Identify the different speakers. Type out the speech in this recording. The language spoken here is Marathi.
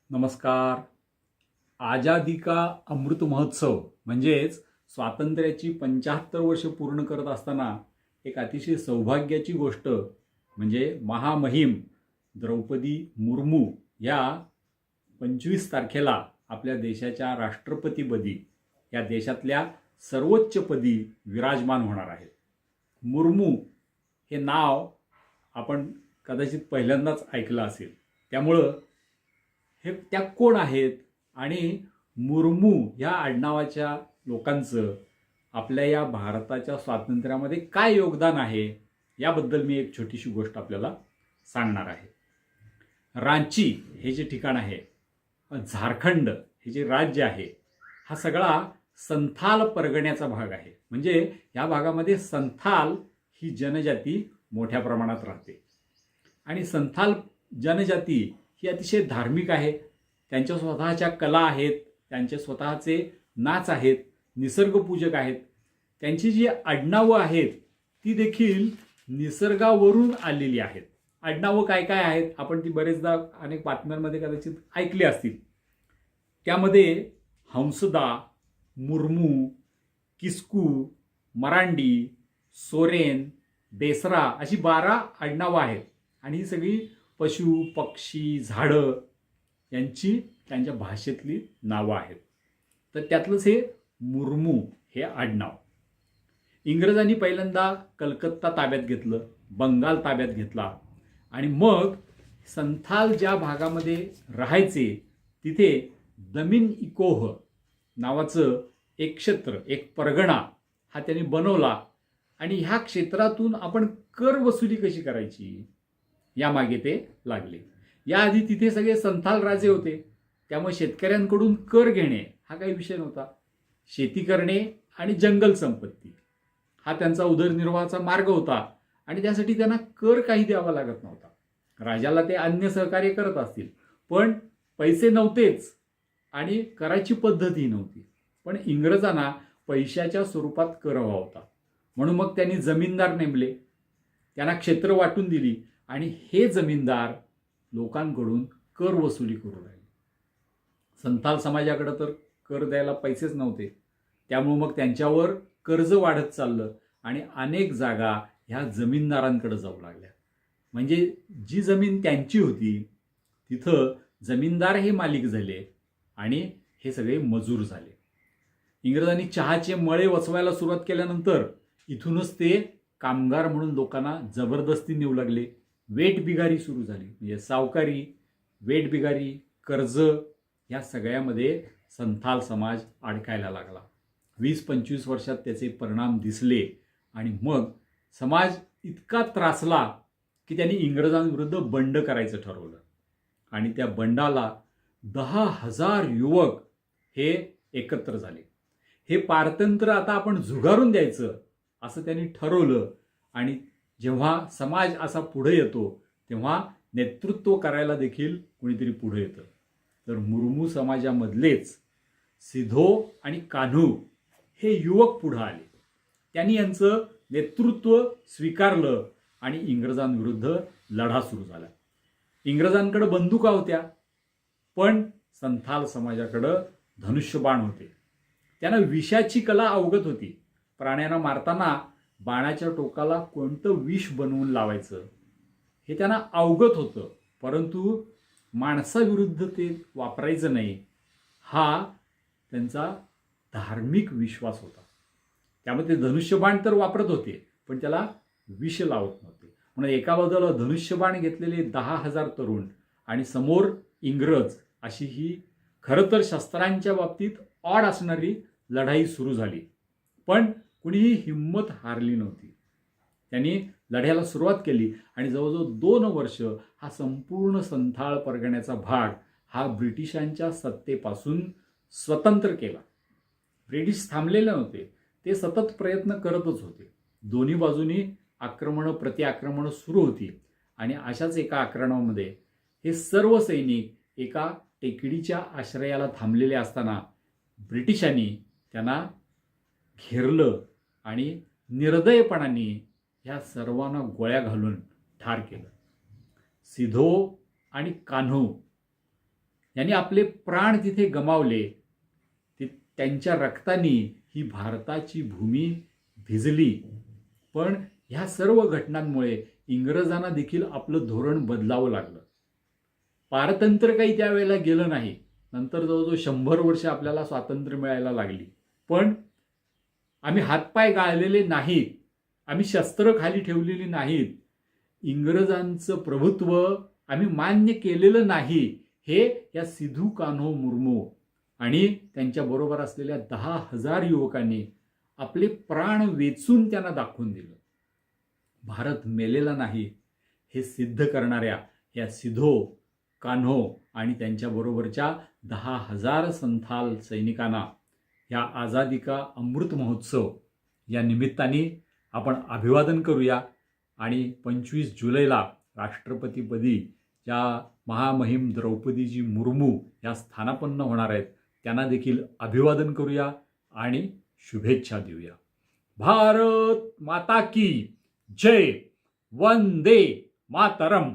Speaker 1: नमस्कार. आजादी का अमृत महोत्सव म्हणजेच स्वातंत्र्याची 75 वर्ष पूर्ण करत असताना एक अतिशय सौभाग्याची गोष्ट म्हणजे महामहिम द्रौपदी मुर्मू या 25 तारखेला आपल्या देशाच्या राष्ट्रपतीपदी या देशातल्या सर्वोच्च पदी विराजमान होणार आहेत. मुर्मू हे नाव आपण कदाचित पहिल्यांदाच ऐकलं असेल. त्यामुळं हे त्या कोण आहेत आणि मुर्मू या आडनावाच्या लोकांचं आपल्या या भारताच्या स्वातंत्र्यामध्ये काय योगदान आहे याबद्दल मी एक छोटीशी गोष्ट आपल्याला सांगणार आहे. रांची हे जे ठिकाण आहे, झारखंड हे जे राज्य आहे, हा सगळा संथाल परगण्याचा भाग आहे. म्हणजे या भागामध्ये संथाल ही जनजाती मोठ्या प्रमाणात राहते आणि संथाल जनजाती ही अतिशय धार्मिक आहे. त्यांच्या स्वतःच्या कला आहेत, त्यांचे स्वतःचे नाच आहेत, निसर्गपूजक आहेत. त्यांची जी आडनावं आहेत ती देखील निसर्गावरून आलेली आहेत. आडनावं काय काय आहेत आपण ती बरेचदा अनेक बातम्यांमध्ये कदाचित ऐकली असतील. त्यामध्ये हंसदा, मुर्मू, किस्कू, मरांडी, सोरेन, बेसरा अशी 12 आडनावं आहेत आणि ही सगळी पशु, पक्षी, झाडं यांची त्यांच्या भाषेतली नावं आहेत. तर त्यातलंच हे मुर्मू हे आडनाव. इंग्रजांनी पहिल्यांदा कलकत्ता ताब्यात घेतलं, बंगाल ताब्यात घेतला आणि मग संथाल ज्या भागामध्ये राहायचे तिथे दमिन इकोह नावाचं एक क्षेत्र, एक परगणा हा त्यांनी बनवला आणि ह्या क्षेत्रातून आपण कर वसुली कशी करायची यामागे ते लागले. याआधी तिथे सगळे संथाल राजे होते, त्यामुळे शेतकऱ्यांकडून कर घेणे हा काही विषय नव्हता. शेती करणे आणि जंगल संपत्ती हा त्यांचा उदरनिर्वाहाचा मार्ग होता आणि त्यासाठी त्यांना कर काही द्यावा लागत नव्हता. राजाला ते अन्य सहकार्य करत असतील, पण पैसे नव्हतेच आणि करायची पद्धती नव्हती. पण इंग्रजांना पैशाच्या स्वरूपात कर हवा होता, म्हणून मग त्यांनी जमीनदार नेमले, त्यांना क्षेत्र वाटून दिली आणि हे जमीनदार लोकांकडून कर वसुली करू राहिले. संथाल समाजाकडे तर कर द्यायला पैसेच नव्हते, त्यामुळे मग त्यांच्यावर कर्ज वाढत चाललं आणि अनेक जागा ह्या जमीनदारांकडे जाऊ लागल्या. म्हणजे जी जमीन त्यांची होती तिथं जमीनदार हे मालिक झाले आणि हे सगळे मजूर झाले. इंग्रजांनी चहाचे मळे वचवायला सुरुवात केल्यानंतर इथूनच ते कामगार म्हणून लोकांना जबरदस्ती नेऊ लागले. वेठबिगारी सुरू झाली. म्हणजे सावकारी, वेठबिगारी, कर्ज या सगळ्यामध्ये संथाल समाज अडकायला लागला. 20-25 वर्षात त्याचे परिणाम दिसले आणि मग समाज इतका त्रासला की त्यांनी इंग्रजांविरुद्ध बंड करायचं ठरवलं आणि त्या बंडाला 10,000 युवक हे एकत्र झाले. हे पारतंत्र्य आता आपण झुगारून द्यायचं असं त्यांनी ठरवलं आणि जेव्हा समाज असा पुढे येतो तेव्हा नेतृत्व करायला देखील कुणीतरी पुढे येतं. तर मुर्मू समाजामधलेच सिधो आणि कान्हू हे युवक पुढे आले. त्यांनी यांचं नेतृत्व स्वीकारलं आणि इंग्रजांविरुद्ध लढा सुरू झाला. इंग्रजांकडे बंदुका होत्या, पण संथाल समाजाकडं धनुष्यबाण होते. त्यांना विषाची कला अवगत होती. प्राण्यांना मारताना बाणाच्या टोकाला कोणतं विष बनवून लावायचं हे त्यांना अवगत होतं, परंतु माणसाविरुद्ध ते वापरायचं नाही हा त्यांचा धार्मिक विश्वास होता. त्यामुळे ते धनुष्यबाण तर वापरत होते, पण त्याला विष लावत नव्हते. म्हणून एका बाजूला धनुष्यबाण घेतलेले 10,000 तरुण आणि समोर इंग्रज अशी ही खरं तर शस्त्रांच्या बाबतीत ऑड असणारी लढाई सुरू झाली. पण कुणीही हिंमत हारली नव्हती. त्यांनी लढ्याला सुरुवात केली आणि जवळजवळ 2 वर्ष हा संपूर्ण संथाल परगण्याचा भाग हा ब्रिटिशांच्या सत्तेपासून स्वतंत्र केला. ब्रिटिश थांबलेले नव्हते, ते सतत प्रयत्न करतच होते. दोन्ही बाजूनी आक्रमणं प्रतिआक्रमणं सुरू होती आणि अशाच एका आक्रमणामध्ये हे सर्व सैनिक एका टेकडीच्या आश्रयाला थांबलेले असताना ब्रिटिशांनी त्यांना घेरलं आणि निर्दयपणाने ह्या सर्वांना गोळ्या घालून ठार केलं. सिधो आणि कान्हू यांनी आपले प्राण तिथे गमावले. त्यांच्या रक्ताने ही भारताची भूमी भिजली. पण ह्या सर्व घटनांमुळे इंग्रजांना देखील आपलं धोरण बदलावं लागलं. पारतंत्र्य काही त्यावेळेला गेलं नाही. नंतर जवळजवळ 100 वर्ष आपल्याला स्वातंत्र्य मिळायला लागली. पण आम्ही हातपाय गाळलेले नाहीत, आम्ही शस्त्र खाली ठेवलेली नाहीत, इंग्रजांचं प्रभुत्व आम्ही मान्य केलेलं नाही, हे या सिधू कान्हो मुर्मू आणि त्यांच्याबरोबर असलेल्या 10,000 युवकांनी आपले प्राण वेचून त्यांना दाखवून दिलं. भारत मेलेला नाही हे सिद्ध करणाऱ्या या सिधो कान्हो आणि त्यांच्याबरोबरच्या 10,000 संथाल सैनिकांना या आझादी का अमृत महोत्सव या निमित्ताने आपण अभिवादन करूया. आणि 25 जुलैला राष्ट्रपतीपदी ज्या महामहिम द्रौपदीजी मुर्मू या स्थानापन्न होणार आहेत त्यांना देखील अभिवादन करूया आणि शुभेच्छा देऊया. भारत माता की जय. वंदे मातरम.